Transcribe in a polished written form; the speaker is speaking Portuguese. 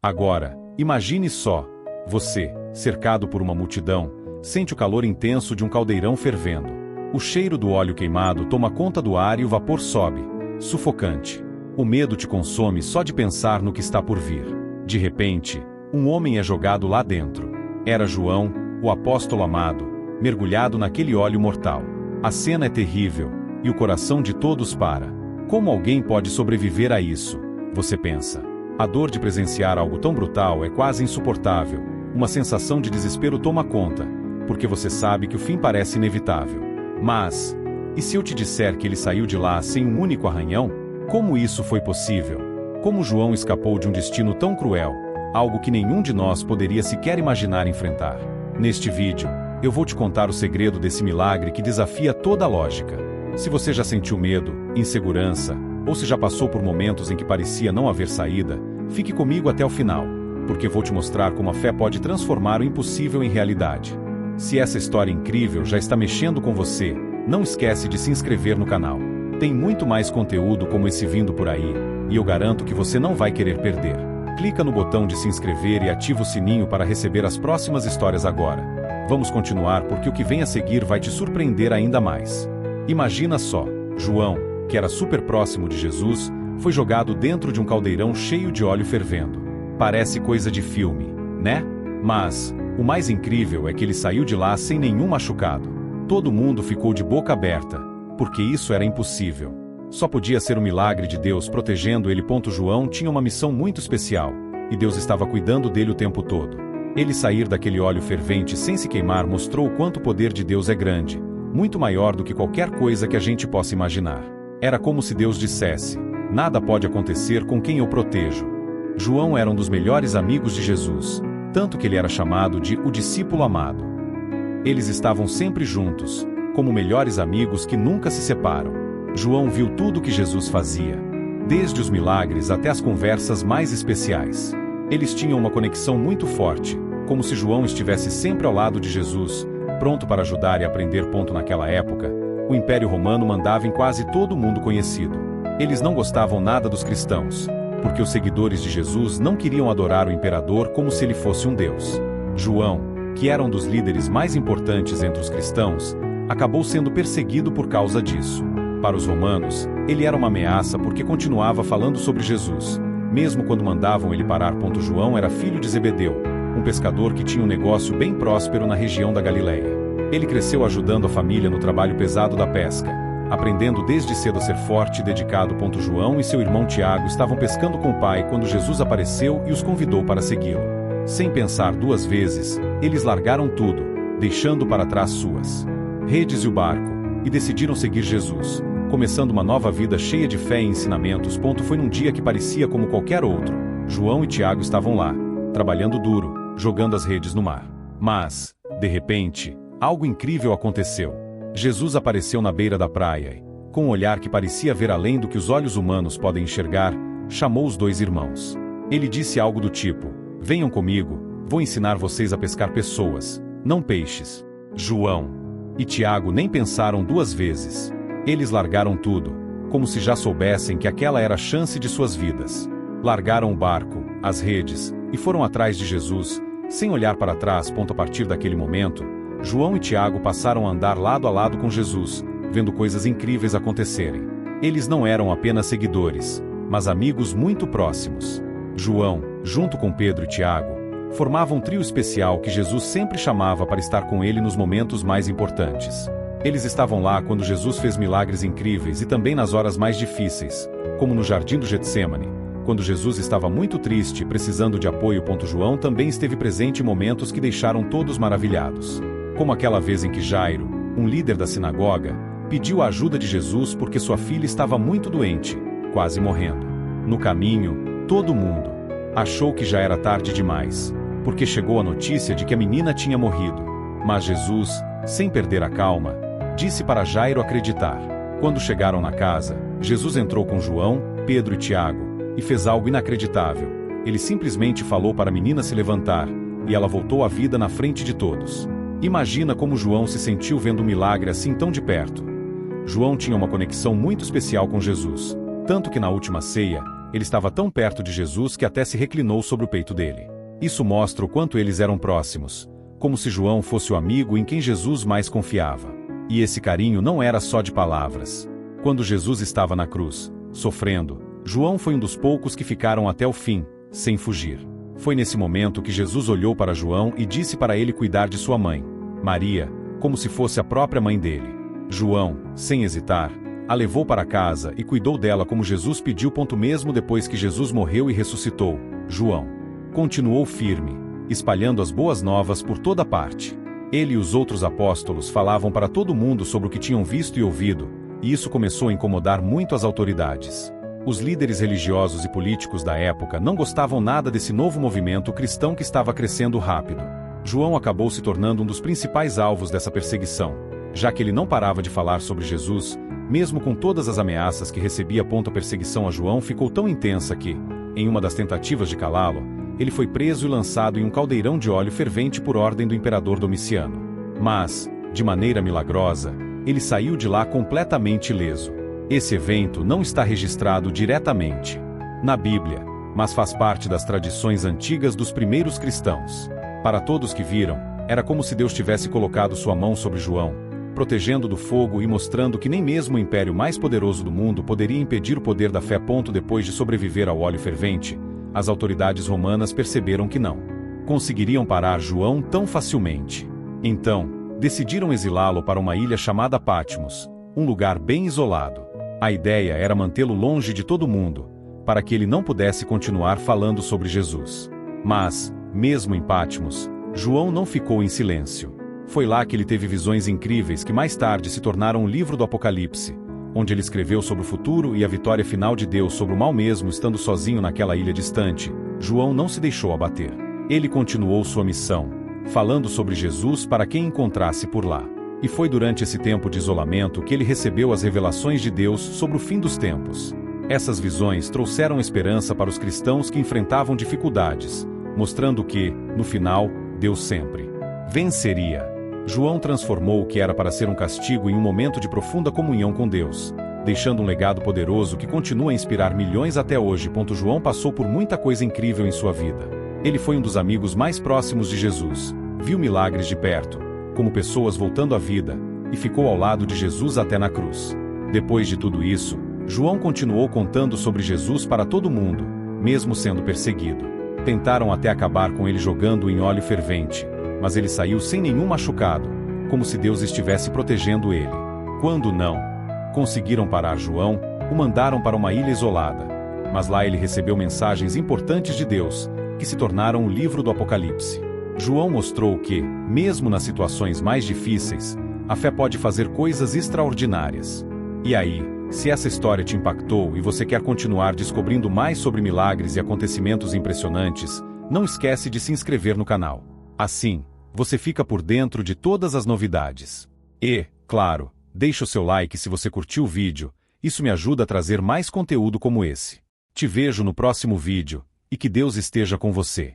Agora, imagine só, você, cercado por uma multidão, sente o calor intenso de um caldeirão fervendo. O cheiro do óleo queimado toma conta do ar e o vapor sobe, sufocante. O medo te consome só de pensar no que está por vir. De repente, um homem é jogado lá dentro. Era João, o apóstolo amado, mergulhado naquele óleo mortal. A cena é terrível, e o coração de todos para. Como alguém pode sobreviver a isso? Você pensa. A dor de presenciar algo tão brutal é quase insuportável. Uma sensação de desespero toma conta, porque você sabe que o fim parece inevitável. Mas, e se eu te disser que ele saiu de lá sem um único arranhão? Como isso foi possível? Como João escapou de um destino tão cruel, algo que nenhum de nós poderia sequer imaginar enfrentar? Neste vídeo, eu vou te contar o segredo desse milagre que desafia toda a lógica. Se você já sentiu medo, insegurança, ou se já passou por momentos em que parecia não haver saída, fique comigo até o final, porque vou te mostrar como a fé pode transformar o impossível em realidade. Se essa história incrível já está mexendo com você, não esquece de se inscrever no canal. Tem muito mais conteúdo como esse vindo por aí, e eu garanto que você não vai querer perder. Clica no botão de se inscrever e ativa o sininho para receber as próximas histórias agora. Vamos continuar porque o que vem a seguir vai te surpreender ainda mais. Imagina só, João, que era super próximo de Jesus, foi jogado dentro de um caldeirão cheio de óleo fervendo. Parece coisa de filme, né? Mas, o mais incrível é que ele saiu de lá sem nenhum machucado. Todo mundo ficou de boca aberta, porque isso era impossível. Só podia ser um milagre de Deus protegendo ele. João tinha uma missão muito especial, e Deus estava cuidando dele o tempo todo. Ele sair daquele óleo fervente sem se queimar mostrou o quanto o poder de Deus é grande, muito maior do que qualquer coisa que a gente possa imaginar. Era como se Deus dissesse: nada pode acontecer com quem eu protejo. João era um dos melhores amigos de Jesus, tanto que ele era chamado de o discípulo amado. Eles estavam sempre juntos, como melhores amigos que nunca se separam. João viu tudo o que Jesus fazia, desde os milagres até as conversas mais especiais. Eles tinham uma conexão muito forte, como se João estivesse sempre ao lado de Jesus, pronto para ajudar e aprender. Naquela época, o Império Romano mandava em quase todo o mundo conhecido. Eles não gostavam nada dos cristãos, porque os seguidores de Jesus não queriam adorar o imperador como se ele fosse um deus. João, que era um dos líderes mais importantes entre os cristãos, acabou sendo perseguido por causa disso. Para os romanos, ele era uma ameaça porque continuava falando sobre Jesus, mesmo quando mandavam ele parar. João era filho de Zebedeu, um pescador que tinha um negócio bem próspero na região da Galileia. Ele cresceu ajudando a família no trabalho pesado da pesca, aprendendo desde cedo a ser forte e dedicado. João e seu irmão Tiago estavam pescando com o pai quando Jesus apareceu e os convidou para segui-lo. Sem pensar duas vezes, eles largaram tudo, deixando para trás suas redes e o barco, e decidiram seguir Jesus, começando uma nova vida cheia de fé e ensinamentos. Foi num dia que parecia como qualquer outro. João e Tiago estavam lá, trabalhando duro, jogando as redes no mar. Mas, de repente, algo incrível aconteceu. Jesus apareceu na beira da praia e, com um olhar que parecia ver além do que os olhos humanos podem enxergar, chamou os dois irmãos. Ele disse algo do tipo: venham comigo, vou ensinar vocês a pescar pessoas, não peixes. João e Tiago nem pensaram duas vezes. Eles largaram tudo, como se já soubessem que aquela era a chance de suas vidas. Largaram o barco, as redes, e foram atrás de Jesus, sem olhar para trás. A partir daquele momento, João e Tiago passaram a andar lado a lado com Jesus, vendo coisas incríveis acontecerem. Eles não eram apenas seguidores, mas amigos muito próximos. João, junto com Pedro e Tiago, formavam um trio especial que Jesus sempre chamava para estar com ele nos momentos mais importantes. Eles estavam lá quando Jesus fez milagres incríveis e também nas horas mais difíceis, como no jardim do Getsêmani, quando Jesus estava muito triste e precisando de apoio. João também esteve presente em momentos que deixaram todos maravilhados, como aquela vez em que Jairo, um líder da sinagoga, pediu a ajuda de Jesus porque sua filha estava muito doente, quase morrendo. No caminho, todo mundo achou que já era tarde demais, porque chegou a notícia de que a menina tinha morrido. Mas Jesus, sem perder a calma, disse para Jairo acreditar. Quando chegaram na casa, Jesus entrou com João, Pedro e Tiago, e fez algo inacreditável. Ele simplesmente falou para a menina se levantar, e ela voltou à vida na frente de todos. Imagina como João se sentiu vendo um milagre assim tão de perto. João tinha uma conexão muito especial com Jesus, tanto que na última ceia, Ele estava tão perto de Jesus que até se reclinou sobre o peito dele. Isso mostra o quanto eles eram próximos, como se João fosse o amigo em quem Jesus mais confiava. E esse carinho não era só de palavras. Quando Jesus estava na cruz, sofrendo, João foi um dos poucos que ficaram até o fim, sem fugir. Foi nesse momento que Jesus olhou para João e disse para ele cuidar de sua mãe, Maria, como se fosse a própria mãe dele. João, sem hesitar, a levou para casa e cuidou dela como Jesus pediu. Mesmo depois que Jesus morreu e ressuscitou, João continuou firme, espalhando as boas novas por toda parte. Ele e os outros apóstolos falavam para todo mundo sobre o que tinham visto e ouvido, e isso começou a incomodar muito as autoridades. Os líderes religiosos e políticos da época não gostavam nada desse novo movimento cristão que estava crescendo rápido. João acabou se tornando um dos principais alvos dessa perseguição, já que ele não parava de falar sobre Jesus, mesmo com todas as ameaças que recebia. A perseguição a João ficou tão intensa que, em uma das tentativas de calá-lo, ele foi preso e lançado em um caldeirão de óleo fervente por ordem do imperador Domiciano. Mas, de maneira milagrosa, ele saiu de lá completamente ileso. Esse evento não está registrado diretamente na Bíblia, mas faz parte das tradições antigas dos primeiros cristãos. Para todos que viram, era como se Deus tivesse colocado sua mão sobre João, protegendo do fogo e mostrando que nem mesmo o império mais poderoso do mundo poderia impedir o poder da fé. Depois de sobreviver ao óleo fervente, as autoridades romanas perceberam que não conseguiriam parar João tão facilmente. Então, decidiram exilá-lo para uma ilha chamada Patmos, um lugar bem isolado. A ideia era mantê-lo longe de todo mundo, para que ele não pudesse continuar falando sobre Jesus. Mas, mesmo em Patmos, João não ficou em silêncio. Foi lá que ele teve visões incríveis que mais tarde se tornaram o livro do Apocalipse, onde ele escreveu sobre o futuro e a vitória final de Deus sobre o mal. Mesmo estando sozinho naquela ilha distante, João não se deixou abater. Ele continuou sua missão, falando sobre Jesus para quem encontrasse por lá. E foi durante esse tempo de isolamento que ele recebeu as revelações de Deus sobre o fim dos tempos. Essas visões trouxeram esperança para os cristãos que enfrentavam dificuldades, mostrando que, no final, Deus sempre venceria. João transformou o que era para ser um castigo em um momento de profunda comunhão com Deus, deixando um legado poderoso que continua a inspirar milhões até hoje. João passou por muita coisa incrível em sua vida. Ele foi um dos amigos mais próximos de Jesus, viu milagres de perto, como pessoas voltando à vida, e ficou ao lado de Jesus até na cruz. Depois de tudo isso, João continuou contando sobre Jesus para todo mundo, mesmo sendo perseguido. Tentaram até acabar com ele jogando-o em óleo fervente, mas ele saiu sem nenhum machucado, como se Deus estivesse protegendo ele. Quando não conseguiram parar João, o mandaram para uma ilha isolada, mas lá ele recebeu mensagens importantes de Deus, que se tornaram o livro do Apocalipse. João mostrou que, mesmo nas situações mais difíceis, a fé pode fazer coisas extraordinárias. E aí, se essa história te impactou e você quer continuar descobrindo mais sobre milagres e acontecimentos impressionantes, não esquece de se inscrever no canal. Assim, você fica por dentro de todas as novidades. E, claro, deixa o seu like se você curtiu o vídeo, isso me ajuda a trazer mais conteúdo como esse. Te vejo no próximo vídeo, e que Deus esteja com você.